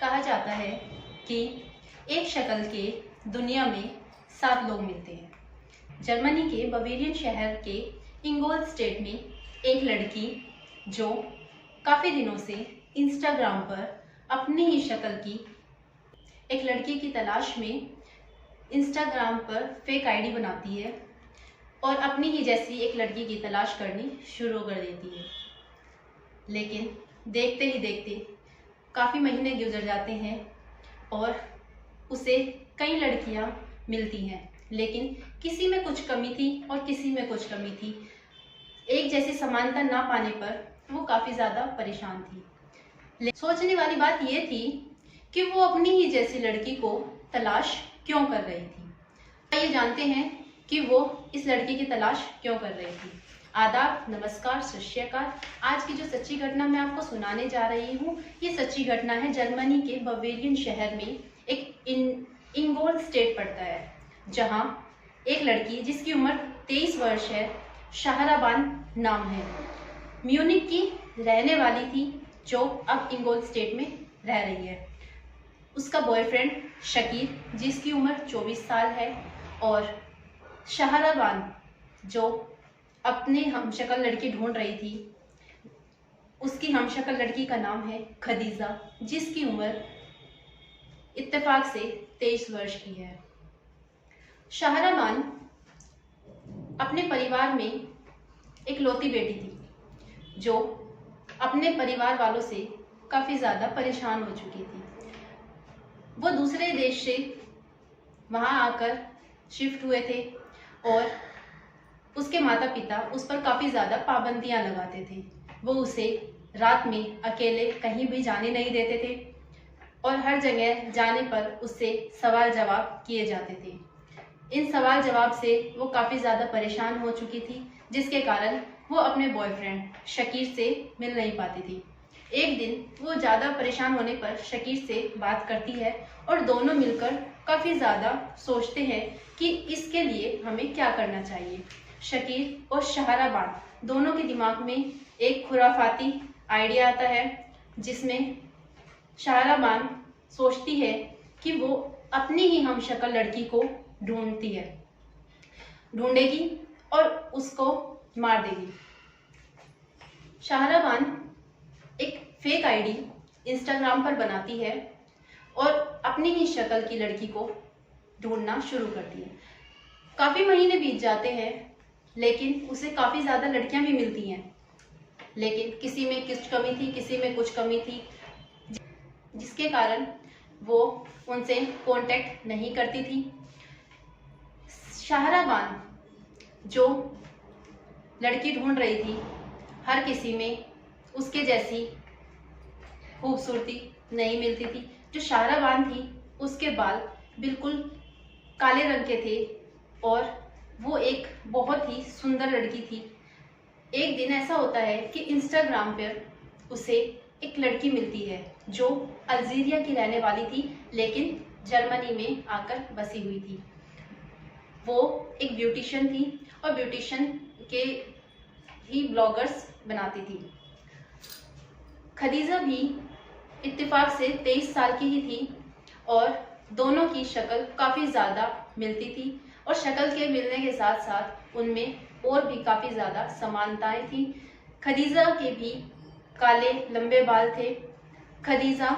कहा जाता है कि एक शक्ल के दुनिया में 7 लोग मिलते हैं। जर्मनी के बवेरियन शहर के इंगोलस्टेड में एक लड़की जो काफ़ी दिनों से इंस्टाग्राम पर अपनी ही शक्ल की एक लड़की की तलाश में इंस्टाग्राम पर फेक आईडी बनाती है और अपनी ही जैसी एक लड़की की तलाश करनी शुरू कर देती है। लेकिन देखते ही देखते काफ़ी महीने गुजर जाते हैं और उसे कई लड़कियां मिलती हैं, लेकिन किसी में कुछ कमी थी और किसी में कुछ कमी थी। एक जैसी समानता ना पाने पर वो काफ़ी ज़्यादा परेशान थी। सोचने वाली बात ये थी कि वो अपनी ही जैसी लड़की को तलाश क्यों कर रही थी। ये जानते हैं कि वो इस लड़की की तलाश क्यों कर रही थी। आदाब, नमस्कार, सत श्री अकाल। आज की जो सच्ची घटना मैं आपको सुनाने जा रही हूँ, ये सच्ची घटना है जर्मनी के बवेरियन शहर में एक इंगोलस्टेड पड़ता है, जहाँ एक लड़की जिसकी उम्र 23 वर्ष है, शाहराबान नाम है, म्यूनिक की रहने वाली थी, जो अब इंगोलस्टेड में रह रही है। उसका बॉयफ्रेंड शकीर, जिसकी उम्र 24 साल है, और शाहराबान जो अपने हमशक्ल लड़की ढूंढ रही थी, उसकी हमशक्ल लड़की का नाम है खदीजा, जिसकी उम्र इत्तेफाक से 23 वर्ष की है। शाहराबान अपने परिवार में एक लौती बेटी थी, जो अपने परिवार वालों से काफ़ी ज़्यादा परेशान हो चुकी थी। वो दूसरे देश से वहाँ आकर शिफ्ट हुए थे और उसके माता पिता उस पर काफ़ी ज़्यादा पाबंदियाँ लगाते थे। वो उसे रात में अकेले कहीं भी जाने नहीं देते थे और हर जगह जाने पर उससे सवाल जवाब किए जाते थे। इन सवाल जवाब से वो काफ़ी ज़्यादा परेशान हो चुकी थी, जिसके कारण वो अपने बॉयफ्रेंड शकीर से मिल नहीं पाती थी। एक दिन वो ज़्यादा परेशान होने पर शकीर से बात करती है और दोनों मिलकर काफ़ी ज़्यादा सोचते हैं कि इसके लिए हमें क्या करना चाहिए। शकीर और शाहराबान दोनों के दिमाग में एक खुराफाती आइडिया आता है, जिसमें शाहराबान सोचती है कि वो अपनी ही हमशक्ल लड़की को ढूंढेगी और उसको मार देगी। शाहराबान एक फेक आईडी इंस्टाग्राम पर बनाती है और अपनी ही शक्ल की लड़की को ढूंढना शुरू करती है। काफ़ी महीने बीत जाते हैं, लेकिन उसे काफ़ी ज़्यादा लड़कियां भी मिलती हैं, लेकिन किसी में कुछ कमी थी, किसी में कुछ कमी थी, जिसके कारण वो उनसे कांटेक्ट नहीं करती थी। शाहराबान जो लड़की ढूंढ रही थी, हर किसी में उसके जैसी खूबसूरती नहीं मिलती थी। जो शाहराबान थी, उसके बाल बिल्कुल काले रंग के थे और वो एक बहुत ही सुंदर लड़की थी। एक दिन ऐसा होता है कि इंस्टाग्राम पर उसे एक लड़की मिलती है जो अल्जीरिया की रहने वाली थी, लेकिन जर्मनी में आकर बसी हुई थी। वो एक ब्यूटिशियन थी और ब्यूटिशियन के ही ब्लॉगर्स बनाती थी। खदीजा भी इत्तेफाक से 23 साल की ही थी और दोनों की शक्ल काफ़ी ज़्यादा मिलती थी और शक्ल के मिलने के साथ साथ उनमें और भी काफ़ी ज़्यादा समानताएं थी। खदीजा के भी काले लंबे बाल थे। खदीजा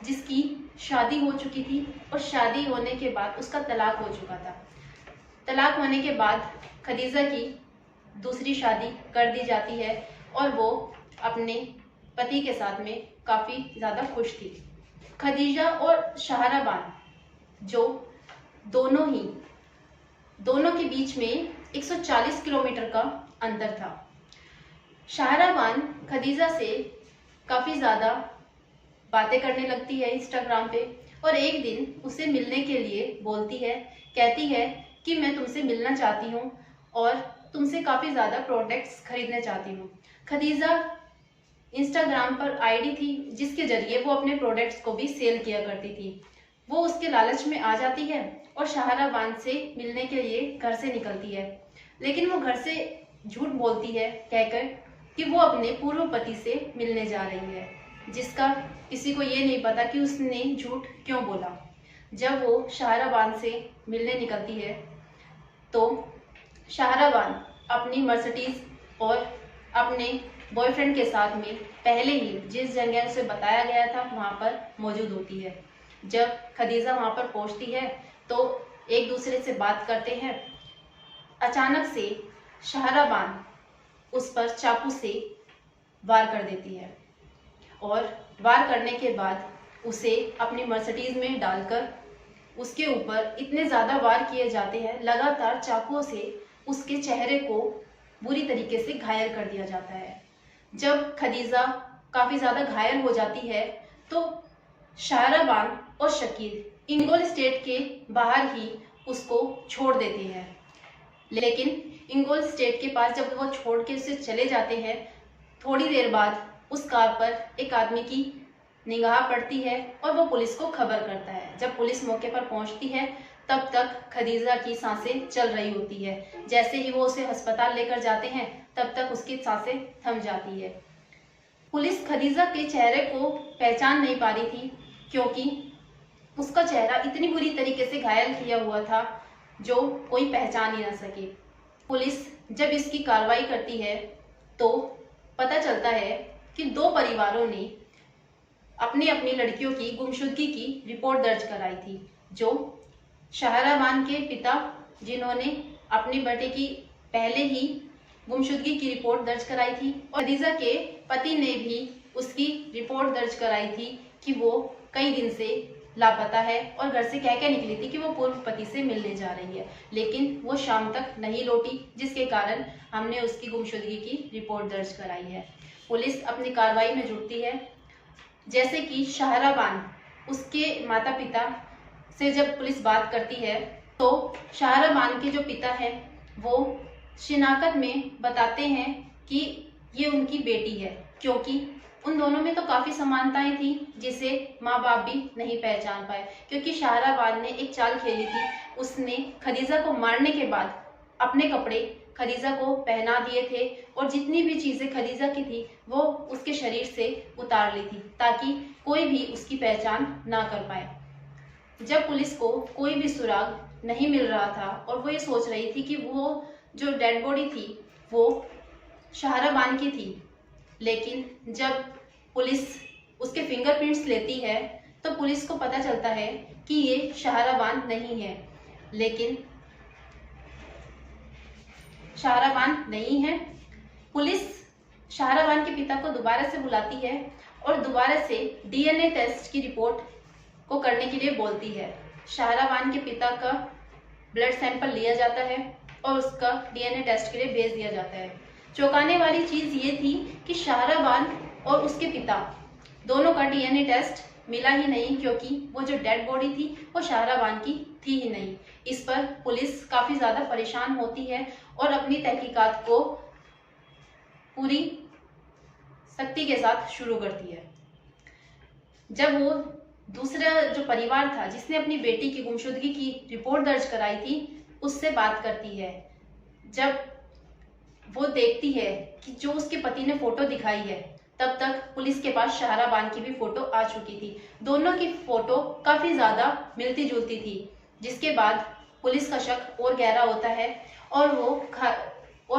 जिसकी शादी हो चुकी थी और शादी होने के बाद उसका तलाक हो चुका था। तलाक होने के बाद खदीजा की दूसरी शादी कर दी जाती है और वो अपने पति के साथ में काफ़ी ज़्यादा खुश थी। खदीजा और शाहराबान जो दोनों के बीच में 140 किलोमीटर का अंतर था। शाहराबान खदीजा से काफ़ी ज़्यादा बातें करने लगती है इंस्टाग्राम पे और एक दिन उसे मिलने के लिए बोलती है, कहती है कि मैं तुमसे मिलना चाहती हूँ और तुमसे काफ़ी ज़्यादा प्रोडक्ट्स खरीदना चाहती हूँ। खदीजा इंस्टाग्राम पर आईडी थी जिसके ज़रिए वो अपने प्रोडक्ट्स को भी सेल किया करती थी। वो उसके लालच में आ जाती है और शाहराबान से मिलने के लिए घर से निकलती है, लेकिन वो घर से झूठ बोलती है कहकर कि वो अपने पूर्व पति से मिलने जा रही है। जिसका किसी को ये नहीं पता कि उसने झूठ क्यों बोला। जब वो शाहराबान से मिलने निकलती है तो शाहराबान अपनी मर्सिडीज और अपने बॉयफ्रेंड के साथ में पहले ही जिस जगह उसे बताया गया था वहां पर मौजूद होती है। जब खदीजा वहां पर पहुंचती है तो एक दूसरे से बात करते हैं। अचानक से शाहराबान उस पर चाकू से वार कर देती है और वार करने के बाद उसे अपनी मर्सिडीज में डालकर उसके ऊपर इतने ज़्यादा वार किए जाते हैं, लगातार चाकुओं से उसके चेहरे को बुरी तरीके से घायल कर दिया जाता है। जब खदीजा काफ़ी ज़्यादा घायल हो जाती है तो शाहराबान और शकील इंगोल स्टेट के बाहर ही उसको छोड़ देते हैं। लेकिन इंगोल स्टेट के पास जब वो छोड़ के उसे चले जाते हैं, थोड़ी देर बाद उस कार पर एक आदमी की निगाह पड़ती है और वो पुलिस को खबर करता है। जब पुलिस मौके पर पहुंचती है तब तक खदीजा की सांसें चल रही होती है। जैसे ही वो उसे अस्पताल लेकर जाते हैं तब तक उसकी सांसें थम जाती है। पुलिस खदीजा के चेहरे को पहचान नहीं पा रही थी क्योंकि उसका चेहरा इतनी बुरी तरीके से घायल किया हुआ था जो कोई पहचान ही ना सके। पुलिस जब इसकी कार्रवाई करती है तो पता चलता है कि दो परिवारों ने अपनी अपनी लड़कियों की गुमशुदगी की रिपोर्ट दर्ज कराई थी। जो शाहराबान के पिता जिन्होंने अपने बेटे की पहले ही गुमशुदगी की रिपोर्ट दर्ज कराई थी और खदीजा के पति ने भी उसकी रिपोर्ट दर्ज कराई थी कि वो कई दिन से लापता है और घर से कह के निकली थी कि वो पूर्व पति से मिलने जा रही है, लेकिन वो शाम तक नहीं लौटी, जिसके कारण हमने उसकी गुमशुदगी की रिपोर्ट दर्ज कराई है। पुलिस अपनी कार्रवाई में जुटती है। जैसे कि शाहराबान उसके माता पिता से जब पुलिस बात करती है तो शाहराबान के जो पिता है वो शिनाख्त में बताते हैं कि ये उनकी बेटी है, क्योंकि उन दोनों में तो काफ़ी समानताएं थी जिसे माँ बाप भी नहीं पहचान पाए। क्योंकि शाहराबान ने एक चाल खेली थी, उसने खदीजा को मारने के बाद अपने कपड़े खदीजा को पहना दिए थे और जितनी भी चीज़ें खदीजा की थी वो उसके शरीर से उतार ली थी ताकि कोई भी उसकी पहचान ना कर पाए। जब पुलिस को कोई भी सुराग नहीं मिल रहा था और वो ये सोच रही थी कि वो जो डेड बॉडी थी वो शाहराबान की थी, लेकिन जब पुलिस उसके फिंगरप्रिंट्स लेती है तो पुलिस को पता चलता है कि ये शाहराबान नहीं है। लेकिन शाहराबान नहीं है। पुलिस शाहराबान के पिता को दोबारा से बुलाती है और दोबारा से डीएनए टेस्ट की रिपोर्ट को करने के लिए बोलती है। शाहराबान के पिता का ब्लड सैंपल लिया जाता है और उसका डीएनए टेस्ट के लिए भेज दिया जाता है। चौंकाने वाली चीज़ ये थी कि शाहराबान और उसके पिता दोनों का डीएनए टेस्ट मिला ही नहीं, क्योंकि वो जो डेड बॉडी थी वो शाहराबान की थी ही नहीं। इस पर पुलिस काफ़ी ज़्यादा परेशान होती है और अपनी तहकीकात को पूरी सख्ती के साथ शुरू करती है। जब वो दूसरा जो परिवार था जिसने अपनी बेटी की गुमशुदगी की रिपोर्ट दर्ज कराई थी उससे बात करती है, जब वो देखती है कि जो उसके पति ने फोटो दिखाई है तब तक पुलिस के पास शाहराबान की भी फोटो आ चुकी थी। दोनों की फोटो काफ़ी ज़्यादा मिलती जुलती थी, जिसके बाद पुलिस का शक और गहरा होता है और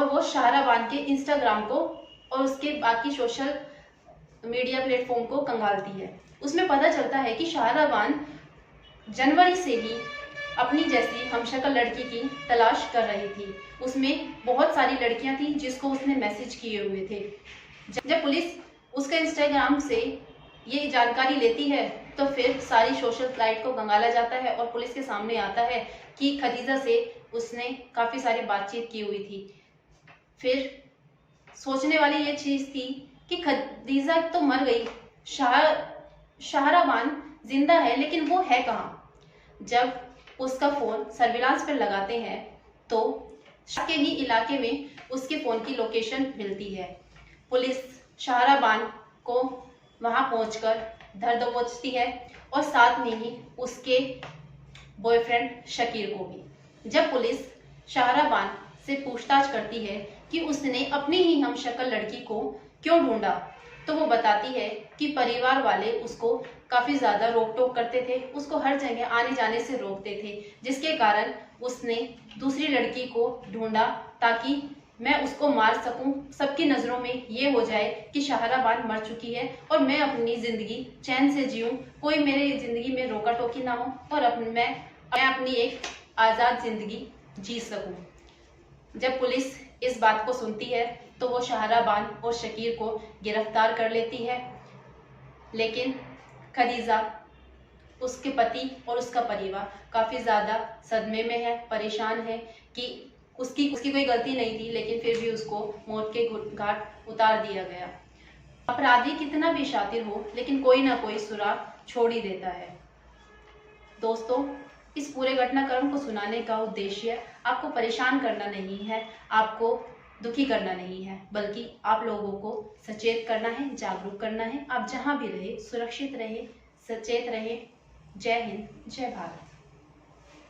वो शाहराबान के इंस्टाग्राम को और उसके बाकी सोशल मीडिया प्लेटफॉर्म को कंगालती है। उसमें पता चलता है कि शाहराबान जनवरी से ही अपनी जैसी हमशक्ल लड़की की तलाश कर रही थी। उसमें बहुत सारी लड़कियां थी जिसको उसने मैसेज किए हुए थे। जब पुलिस उसके इंस्टाग्राम से ये जानकारी लेती है तो फिर सारी सोशल साइट को कंगाला जाता है और पुलिस के सामने आता है कि खदीजा से उसने काफ़ी सारी बातचीत की हुई थी। फिर सोचने वाली ये चीज़ थी कि खदीजा तो मर गई, शाहराबान जिंदा है, लेकिन वो है कहाँ। जब उसका फ़ोन सर्विलांस पर लगाते हैं तो के ही इलाके में उसके फ़ोन की लोकेशन मिलती है। पुलिस शाहराबान को वहां पहुंचकर धर दबोचती है और साथ में ही उसके बॉयफ्रेंड शकीर को भी। जब पुलिस शाहराबान से पूछताछ करती है कि उसने अपनी ही हमशक्ल लड़की को क्यों ढूंढा तो वो बताती है कि परिवार वाले उसको काफ़ी ज़्यादा रोक टोक करते थे, उसको हर जगह आने जाने से रोकते थे, जिसके कारण उसने दूसरी लड़की को ढूंढा ताकि मैं उसको मार सकूं। सबकी नज़रों में ये हो जाए कि शाहराबान मर चुकी है और मैं अपनी ज़िंदगी चैन से जीऊं, कोई मेरे ज़िंदगी में रोका टोकी ना हो और मैं अपनी एक आज़ाद ज़िंदगी जी सकूं। जब पुलिस इस बात को सुनती है तो वो शाहराबान और शकीर को गिरफ्तार कर लेती है, लेकिन खदीजा, उसके पति और उसका परिवार काफ़ी ज़्यादा सदमे में है, परेशान है कि उसकी कोई गलती नहीं थी, लेकिन फिर भी उसको मौत के घाट उतार दिया गया। अपराधी कितना भी शातिर हो, लेकिन कोई ना कोई सुराग छोड़ ही देता है। दोस्तों, इस पूरे घटनाक्रम को सुनाने का उद्देश्य आपको परेशान करना नहीं है, आपको दुखी करना नहीं है, बल्कि आप लोगों को सचेत करना है, जागरूक करना है। आप जहां भी रहे सुरक्षित रहे, सचेत रहे। जय हिंद, जय भारत।